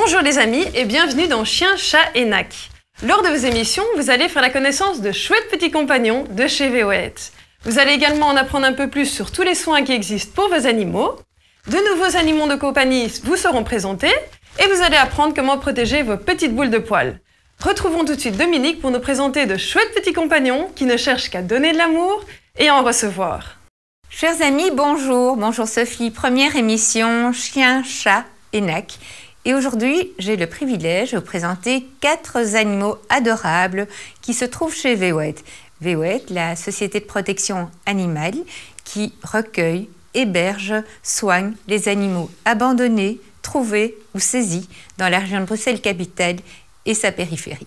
Bonjour les amis et bienvenue dans Chien, Chat et Nac. Lors de vos émissions, vous allez faire la connaissance de chouettes petits compagnons de chez VOET. Vous allez également en apprendre un peu plus sur tous les soins qui existent pour vos animaux. De nouveaux animaux de compagnie vous seront présentés et vous allez apprendre comment protéger vos petites boules de poils. Retrouvons tout de suite Dominique pour nous présenter de chouettes petits compagnons qui ne cherchent qu'à donner de l'amour et à en recevoir. Chers amis, bonjour. Bonjour Sophie. Première émission Chien, Chat et Nac. Et aujourd'hui, j'ai le privilège de vous présenter 4 animaux adorables qui se trouvent chez VOET. VOET, la société de protection animale qui recueille, héberge, soigne les animaux abandonnés, trouvés ou saisis dans la région de Bruxelles-Capitale et sa périphérie.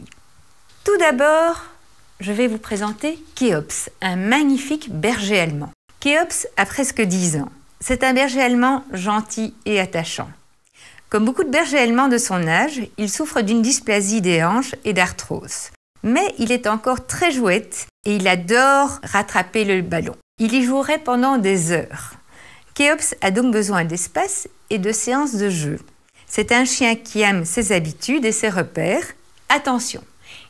Tout d'abord, je vais vous présenter Kéops, un magnifique berger allemand. Kéops a presque 10 ans. C'est un berger allemand gentil et attachant. Comme beaucoup de bergers allemands de son âge, il souffre d'une dysplasie des hanches et d'arthrose. Mais il est encore très jouette et il adore rattraper le ballon. Il y jouerait pendant des heures. Kéops a donc besoin d'espace et de séances de jeu. C'est un chien qui aime ses habitudes et ses repères. Attention,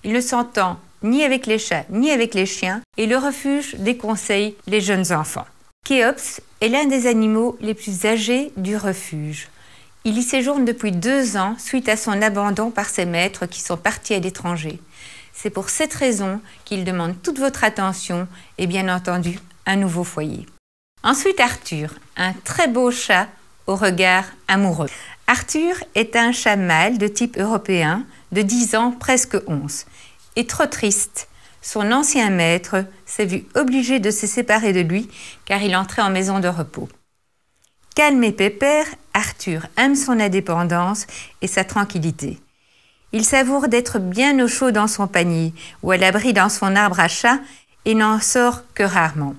il ne s'entend ni avec les chats ni avec les chiens et le refuge déconseille les jeunes enfants. Kéops est l'un des animaux les plus âgés du refuge. Il y séjourne depuis 2 ans suite à son abandon par ses maîtres qui sont partis à l'étranger. C'est pour cette raison qu'il demande toute votre attention et bien entendu un nouveau foyer. Ensuite Arthur, un très beau chat au regard amoureux. Arthur est un chat mâle de type européen de 10 ans, presque 11. Et trop triste, son ancien maître s'est vu obligé de se séparer de lui car il entrait en maison de repos. Calme et pépère, Arthur aime son indépendance et sa tranquillité. Il savoure d'être bien au chaud dans son panier ou à l'abri dans son arbre à chat et n'en sort que rarement.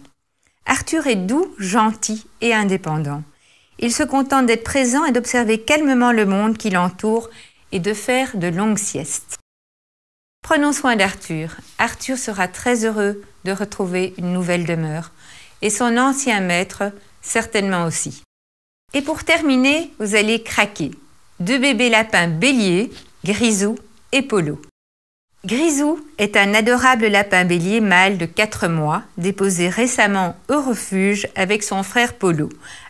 Arthur est doux, gentil et indépendant. Il se contente d'être présent et d'observer calmement le monde qui l'entoure et de faire de longues siestes. Prenons soin d'Arthur. Arthur sera très heureux de retrouver une nouvelle demeure et son ancien maître certainement aussi. Et pour terminer, vous allez craquer. 2 bébés lapins béliers, Grisou et Polo. Grisou est un adorable lapin bélier mâle de 4 mois, déposé récemment au refuge avec son frère Polo.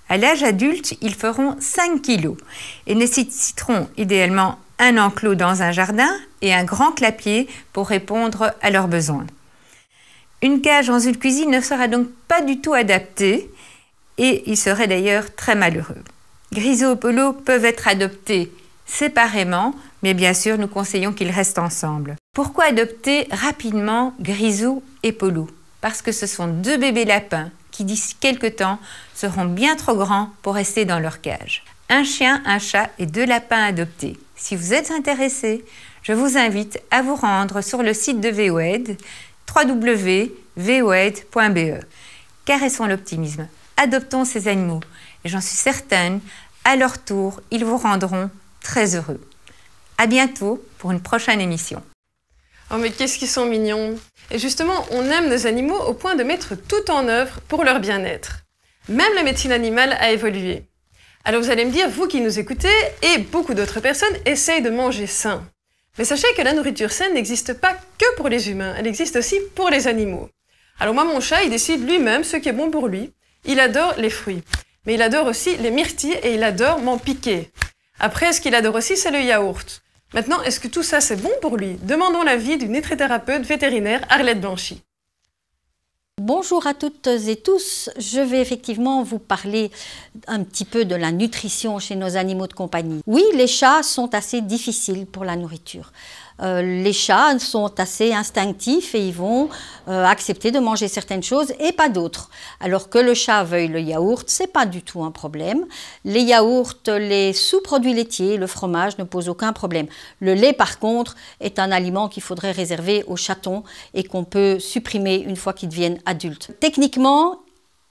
À l'âge adulte, ils feront 5 kilos et nécessiteront idéalement un enclos dans un jardin et un grand clapier pour répondre à leurs besoins. Une cage dans une cuisine ne sera donc pas du tout adaptée et ils seraient d'ailleurs très malheureux. Grisou et Polo peuvent être adoptés séparément, mais bien sûr, nous conseillons qu'ils restent ensemble. Pourquoi adopter rapidement Grisou et Polo? Parce que ce sont 2 bébés lapins qui, d'ici quelque temps, seront bien trop grands pour rester dans leur cage. Un chien, un chat et 2 lapins adoptés. Si vous êtes intéressé, je vous invite à vous rendre sur le site de VOET, www.voed.be. Caressons l'optimisme. Adoptons ces animaux et j'en suis certaine, à leur tour, ils vous rendront très heureux. À bientôt pour une prochaine émission. Oh mais qu'est-ce qu'ils sont mignons! Et justement, on aime nos animaux au point de mettre tout en œuvre pour leur bien-être. Même la médecine animale a évolué. Alors vous allez me dire, vous qui nous écoutez, et beaucoup d'autres personnes essayent de manger sain. Mais sachez que la nourriture saine n'existe pas que pour les humains, elle existe aussi pour les animaux. Alors moi, mon chat, il décide lui-même ce qui est bon pour lui. Il adore les fruits, mais il adore aussi les myrtilles et il adore m'en piquer. Après, ce qu'il adore aussi, c'est le yaourt. Maintenant, est-ce que tout ça, c'est bon pour lui? Demandons l'avis du nutrithérapeute vétérinaire Arlette Blanchy. Bonjour à toutes et tous. Je vais effectivement vous parler un petit peu de la nutrition chez nos animaux de compagnie. Oui, les chats sont assez difficiles pour la nourriture. Les chats sont assez instinctifs et ils vont accepter de manger certaines choses et pas d'autres. Alors que le chat veuille le yaourt, c'est pas du tout un problème. Les yaourts, les sous-produits laitiers, le fromage ne posent aucun problème. Le lait, par contre, est un aliment qu'il faudrait réserver aux chatons et qu'on peut supprimer une fois qu'ils deviennent adultes. Techniquement,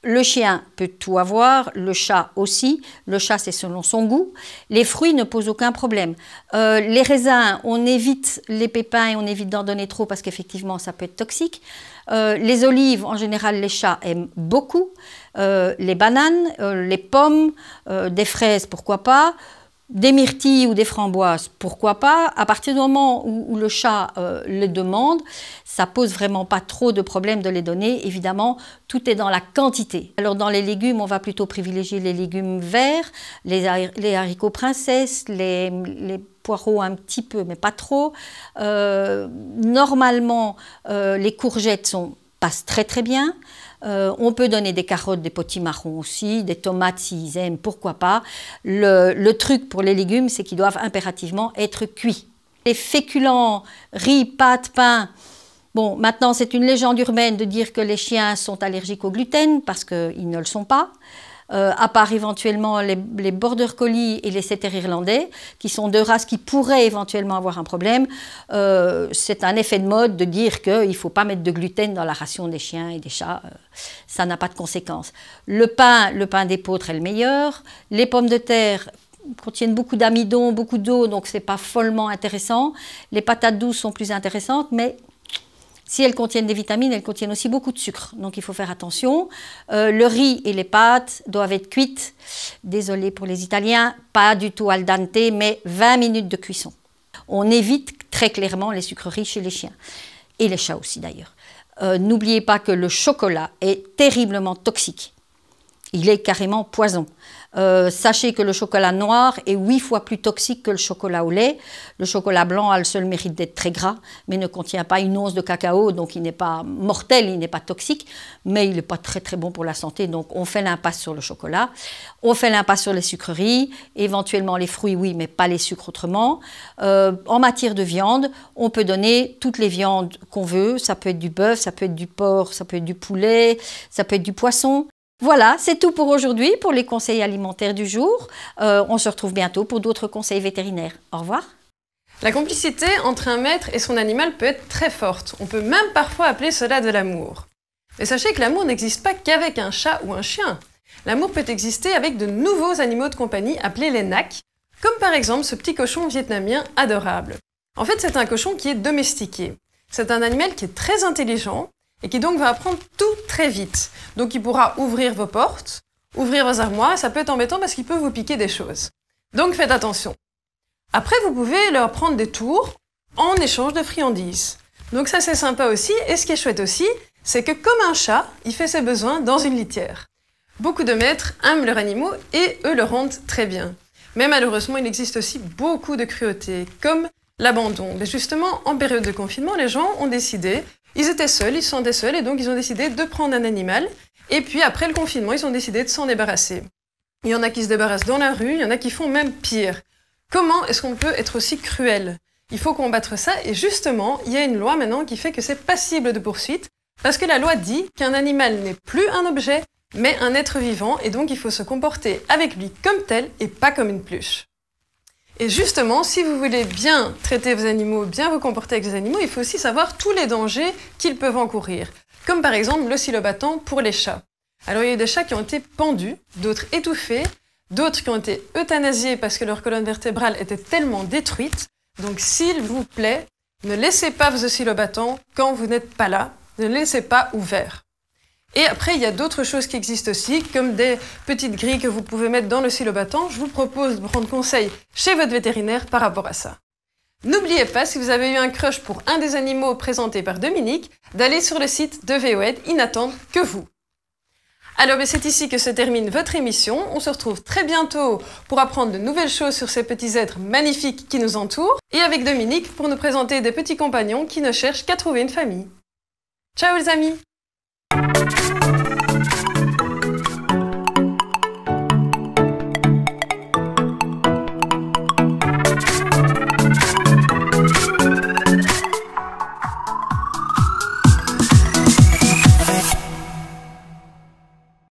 le chien peut tout avoir, le chat aussi. Le chat, c'est selon son goût. Les fruits ne posent aucun problème. Les raisins, on évite les pépins et on évite d'en donner trop parce qu'effectivement, ça peut être toxique. Les olives, en général, les chats aiment beaucoup. Les bananes, les pommes, des fraises, pourquoi pas. Des myrtilles ou des framboises, pourquoi pas? À partir du moment où le chat les demande, ça pose vraiment pas trop de problème de les donner. Évidemment, tout est dans la quantité. Alors dans les légumes, on va plutôt privilégier les légumes verts, les haricots princesses, les poireaux un petit peu, mais pas trop. Normalement, les courgettes passent très très bien. On peut donner des carottes, des potimarrons aussi, des tomates s'ils aiment, pourquoi pas. Le truc pour les légumes, c'est qu'ils doivent impérativement être cuits. Les féculents, riz, pâtes, pain, bon, maintenant c'est une légende urbaine de dire que les chiens sont allergiques au gluten, parce qu'ils ne le sont pas. À part éventuellement les border collie et les setter irlandais, qui sont deux races qui pourraient éventuellement avoir un problème. C'est un effet de mode de dire qu'il ne faut pas mettre de gluten dans la ration des chiens et des chats. Ça n'a pas de conséquences. Le pain d'épeautre est le meilleur. Les pommes de terre contiennent beaucoup d'amidon, beaucoup d'eau, donc ce n'est pas follement intéressant. Les patates douces sont plus intéressantes, mais si elles contiennent des vitamines, elles contiennent aussi beaucoup de sucre, donc il faut faire attention. Le riz et les pâtes doivent être cuites, désolé pour les Italiens, pas du tout al dente, mais 20 minutes de cuisson. On évite très clairement les sucreries chez les chiens, et les chats aussi d'ailleurs. N'oubliez pas que le chocolat est terriblement toxique, il est carrément poison. Sachez que le chocolat noir est 8 fois plus toxique que le chocolat au lait. Le chocolat blanc a le seul mérite d'être très gras, mais ne contient pas une once de cacao, donc il n'est pas mortel, il n'est pas toxique, mais il n'est pas très très bon pour la santé, donc on fait l'impasse sur le chocolat. On fait l'impasse sur les sucreries, éventuellement les fruits, oui, mais pas les sucres autrement. En matière de viande, on peut donner toutes les viandes qu'on veut, ça peut être du bœuf, ça peut être du porc, ça peut être du poulet, ça peut être du poisson. Voilà, c'est tout pour aujourd'hui, pour les conseils alimentaires du jour. On se retrouve bientôt pour d'autres conseils vétérinaires. Au revoir. La complicité entre un maître et son animal peut être très forte. On peut même parfois appeler cela de l'amour. Mais sachez que l'amour n'existe pas qu'avec un chat ou un chien. L'amour peut exister avec de nouveaux animaux de compagnie appelés les NAC, comme par exemple ce petit cochon vietnamien adorable. En fait, c'est un cochon qui est domestiqué. C'est un animal qui est très intelligent, et qui donc va apprendre tout très vite. Donc il pourra ouvrir vos portes, ouvrir vos armoires, et ça peut être embêtant parce qu'il peut vous piquer des choses. Donc faites attention. Après, vous pouvez leur prendre des tours en échange de friandises. Donc ça c'est sympa aussi, et ce qui est chouette aussi, c'est que comme un chat, il fait ses besoins dans une litière. Beaucoup de maîtres aiment leurs animaux et eux le rendent très bien. Mais malheureusement, il existe aussi beaucoup de cruauté, comme l'abandon. Mais justement, en période de confinement, les gens ont décidé. Ils étaient seuls, ils se sentaient seuls et donc ils ont décidé de prendre un animal. Et puis après le confinement, ils ont décidé de s'en débarrasser. Il y en a qui se débarrassent dans la rue, il y en a qui font même pire. Comment est-ce qu'on peut être aussi cruel? Il faut combattre ça et justement, il y a une loi maintenant qui fait que c'est passible de poursuite parce que la loi dit qu'un animal n'est plus un objet mais un être vivant et donc il faut se comporter avec lui comme tel et pas comme une pluche. Et justement, si vous voulez bien traiter vos animaux, bien vous comporter avec vos animaux, il faut aussi savoir tous les dangers qu'ils peuvent encourir. Comme par exemple l'oscillobattant pour les chats. Alors il y a eu des chats qui ont été pendus, d'autres étouffés, d'autres qui ont été euthanasiés parce que leur colonne vertébrale était tellement détruite. Donc s'il vous plaît, ne laissez pas vos oscillobattants quand vous n'êtes pas là, ne les laissez pas ouverts. Et après, il y a d'autres choses qui existent aussi, comme des petites grilles que vous pouvez mettre dans l'oscillobattant. Je vous propose de prendre conseil chez votre vétérinaire par rapport à ça. N'oubliez pas, si vous avez eu un crush pour un des animaux présentés par Dominique, d'aller sur le site de VOAide, ils n'attendent que vous. Alors, c'est ici que se termine votre émission. On se retrouve très bientôt pour apprendre de nouvelles choses sur ces petits êtres magnifiques qui nous entourent, et avec Dominique pour nous présenter des petits compagnons qui ne cherchent qu'à trouver une famille. Ciao les amis!